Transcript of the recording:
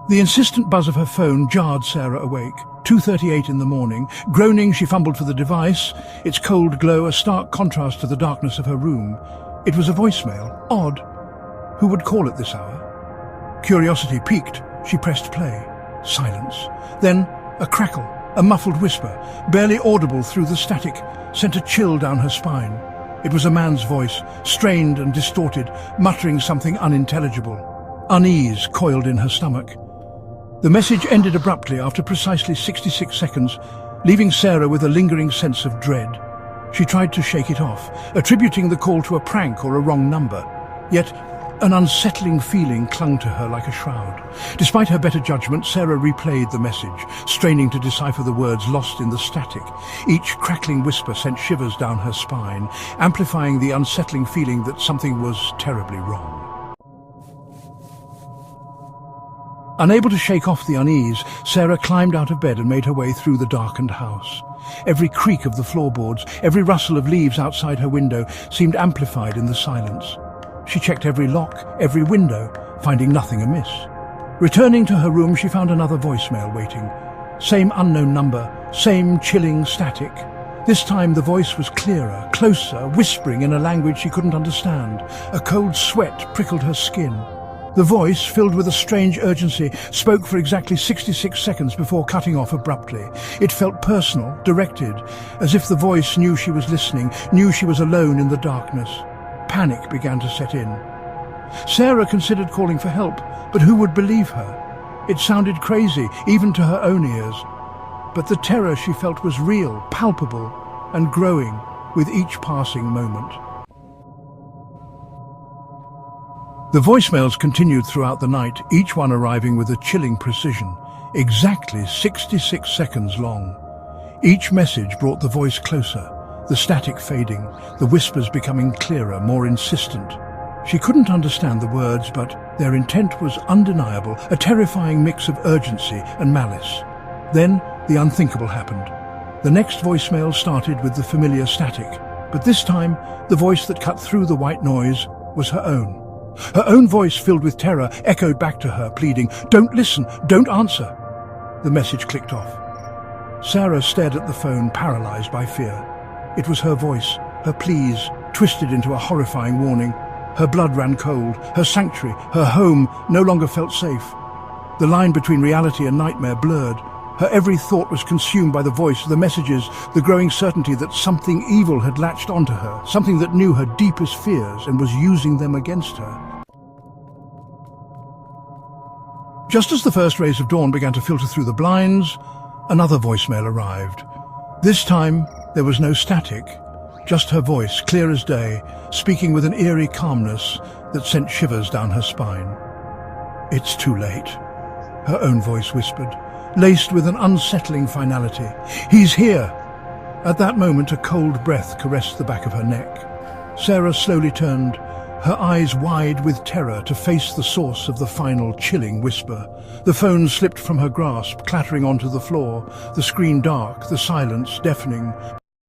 The insistent buzz of her phone jarred Sarah awake. 2:38 in the morning. Groaning, she fumbled for the device, its cold glow a stark contrast to the darkness of her room. It was a voicemail. Odd. Who would call at this hour? Curiosity piqued. She pressed play. Silence. Then a crackle, a muffled whisper, barely audible through the static, sent a chill down her spine. It was a man's voice, strained and distorted, muttering something unintelligible. Unease coiled in her stomach. The message ended abruptly after precisely 66 seconds, leaving Sarah with a lingering sense of dread. She tried to shake it off, attributing the call to a prank or a wrong number. Yet an unsettling feeling clung to her like a shroud. Despite her better judgment, Sarah replayed the message, straining to decipher the words lost in the static. Each crackling whisper sent shivers down her spine, amplifying the unsettling feeling that something was terribly wrong. Unable to shake off the unease, Sarah climbed out of bed and made her way through the darkened house. Every creak of the floorboards, every rustle of leaves outside her window seemed amplified in the silence. She checked every lock, every window, finding nothing amiss. Returning to her room, she found another voicemail waiting. Same unknown number, same chilling static. This time the voice was clearer, closer, whispering in a language she couldn't understand. A cold sweat prickled her skin. The voice, filled with a strange urgency, spoke for exactly 66 seconds before cutting off abruptly. It felt personal, directed, as if the voice knew she was listening, knew she was alone in the darkness. Panic began to set in. Sarah considered calling for help, but who would believe her? It sounded crazy, even to her own ears. But the terror she felt was real, palpable, and growing with each passing moment. The voicemails continued throughout the night, each one arriving with a chilling precision, exactly 66 seconds long. Each message brought the voice closer, the static fading, the whispers becoming clearer, more insistent. She couldn't understand the words, but their intent was undeniable, a terrifying mix of urgency and malice. Then the unthinkable happened. The next voicemail started with the familiar static, but this time the voice that cut through the white noise was her own. Her own voice, filled with terror, echoed back to her, pleading, "Don't listen, don't answer." The message clicked off. Sarah stared at the phone, paralyzed by fear. It was her voice, her pleas, twisted into a horrifying warning. Her blood ran cold. Her sanctuary, her home, no longer felt safe. The line between reality and nightmare blurred. Her every thought was consumed by the voice, the messages, the growing certainty that something evil had latched onto her, something that knew her deepest fears and was using them against her. Just as the first rays of dawn began to filter through the blinds, another voicemail arrived. This time, there was no static, just her voice, clear as day, speaking with an eerie calmness that sent shivers down her spine. "It's too late," her own voice whispered, laced with an unsettling finality. "He's here!" At that moment, a cold breath caressed the back of her neck. Sarah slowly turned, her eyes wide with terror, to face the source of the final chilling whisper. The phone slipped from her grasp, clattering onto the floor, the screen dark, the silence deafening.